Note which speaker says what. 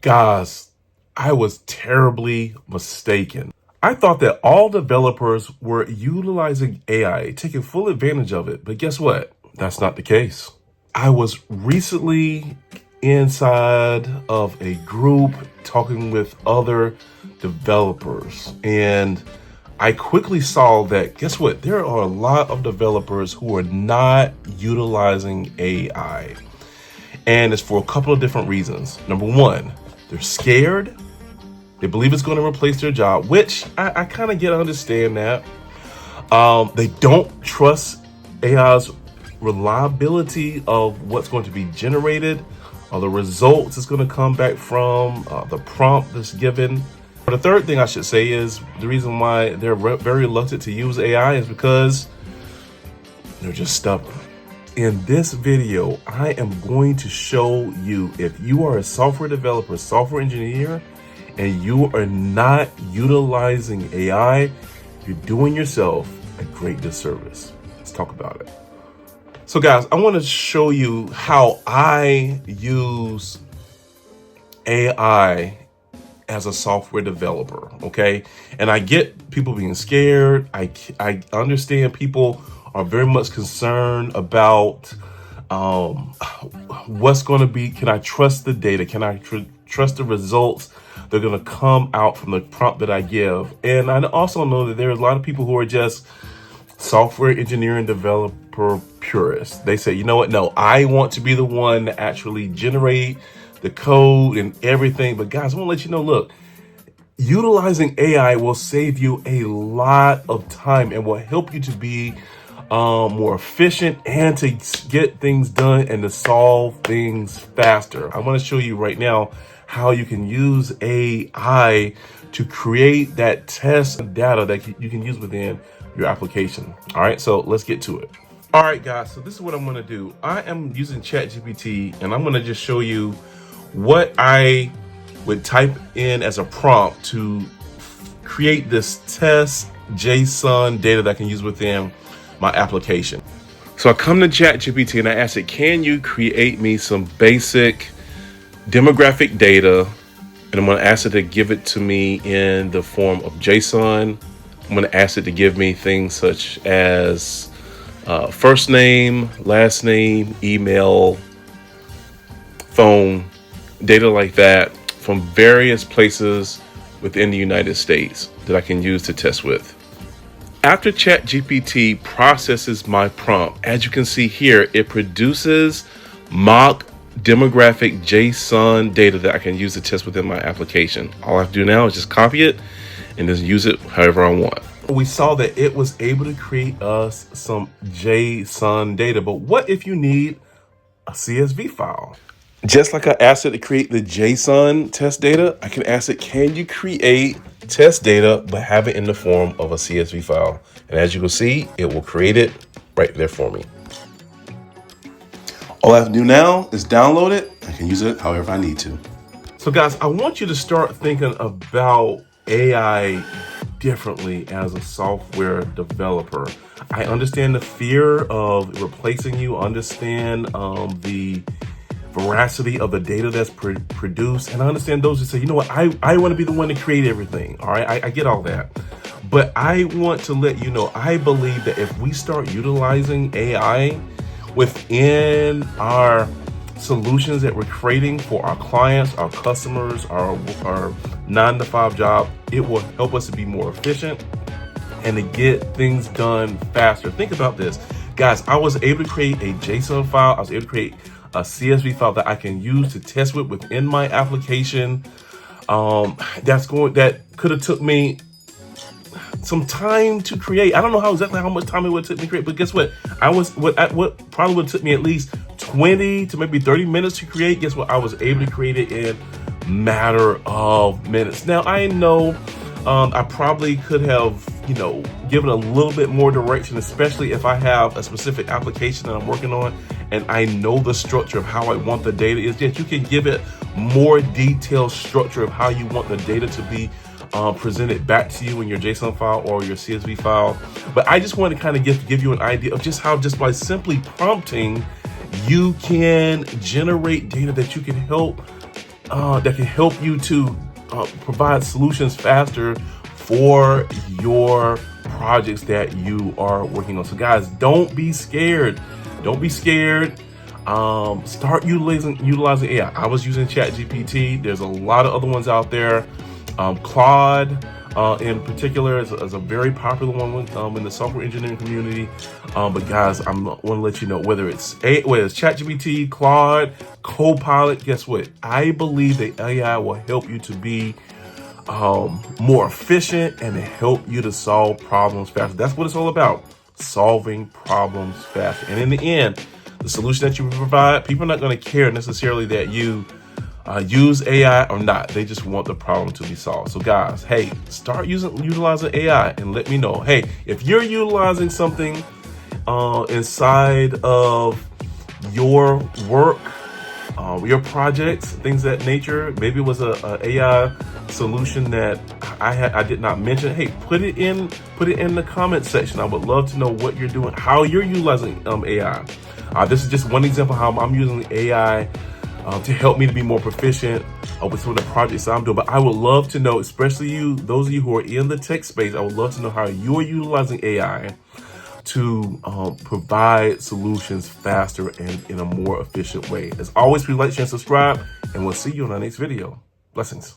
Speaker 1: Guys, I was terribly mistaken. I thought that all developers were utilizing AI, taking full advantage of it, but guess what? That's not the case. I was recently inside of a group talking with other developers, and I quickly saw that, guess what? There are a lot of developers who are not utilizing AI. And it's for a couple of different reasons. Number one, they're scared. They believe it's going to replace their job, which I kind of understand that. They don't trust AI's reliability of what's going to be generated, or the results it's going to come back from, the prompt that's given. But the third thing I should say is the reason why they're very reluctant to use AI is because they're just stubborn. In this video, I am going to show you, if you are a software developer, software engineer, and you are not utilizing AI, you're doing yourself a great disservice. Let's talk about it. So guys, I want to show you how I use AI as a software developer, okay? And I get people being scared. I understand people are very much concerned about what's going to be, can I trust the data? Can I trust the results that are going to come out from the prompt that I give? And I also know that there are a lot of people who are just software engineering developer purists. They say, you know what? No, I want to be the one to actually generate the code and everything. But guys, I want to let you know, look, utilizing AI will save you a lot of time and will help you to be more efficient and to get things done and to solve things faster. I want to show you right now how you can use AI to create that test data that you can use within your application. All right, so let's get to it. All right, guys, so this is what I'm going to do. I am using ChatGPT, and I'm going to just show you what I would type in as a prompt to create this test JSON data that I can use within my application. So I come to ChatGPT and I ask it, can you create me some basic demographic data? And I'm going to ask it to give it to me in the form of JSON. I'm going to ask it to give me things such as first name, last name, email, phone, data like that from various places within the United States that I can use to test with. After ChatGPT processes my prompt, as you can see here, it produces mock demographic JSON data that I can use to test within my application. All I have to do now is just copy it and just use it however I want. We saw that it was able to create us some JSON data, but what if you need a CSV file? Just like I asked it to create the JSON test data, I can ask it, can you create test data, but have it in the form of a CSV file? And as you can see, it will create it right there for me. All I have to do now is download it. I can use it however I need to. So guys, I want you to start thinking about AI differently as a software developer. I understand the fear of replacing you, understand the veracity of the data that's produced, and I understand those who say, you know what, I want to be the one to create everything. All right, I get all that, but I want to let you know, I believe that if we start utilizing AI within our solutions that we're creating for our clients, our customers, our 9-to-5 job, it will help us to be more efficient and to get things done faster. Think about this, guys. I was able to create a JSON file. I was able to create a CSV file that I can use to test with within my application. That could have took me some time to create. I don't know exactly how much time it would take me to create, but guess what? What probably would have took me at least 20 to maybe 30 minutes to create. Guess what? I was able to create it in a matter of minutes. Now I know I probably could have, given a little bit more direction, especially if I have a specific application that I'm working on and I know the structure of how I want the data is. Yes, you can give it more detailed structure of how you want the data to be presented back to you in your JSON file or your CSV file. But I just want to kind of give you an idea of just how, just by simply prompting, you can generate data that you can help that can help you to provide solutions faster for your projects that you are working on. So guys, don't be scared. Don't be scared. Start utilizing AI. I was using ChatGPT. There's a lot of other ones out there. Claude, in particular, is a very popular one in the software engineering community. But guys, I want to let you know, whether it's ChatGPT, Claude, Copilot, guess what? I believe that AI will help you to be more efficient and help you to solve problems faster. That's what it's all about, solving problems faster. And in the end, the solution that you provide, people are not going to care necessarily that you use AI or not. They just want the problem to be solved. So guys, hey, start utilizing AI and let me know. Hey, if you're utilizing something inside of your work, your projects, things of that nature, maybe it was a AI solution that I did not mention. Hey, put it in the comment section. I would love to know what you're doing, how you're utilizing AI. This is just one example how I'm using AI to help me to be more proficient with some of the projects I'm doing. But I would love to know, especially those of you who are in the tech space, I would love to know how you're utilizing AI to provide solutions faster and in a more efficient way. As always, please like, share, and subscribe, and we'll see you in our next video. Blessings.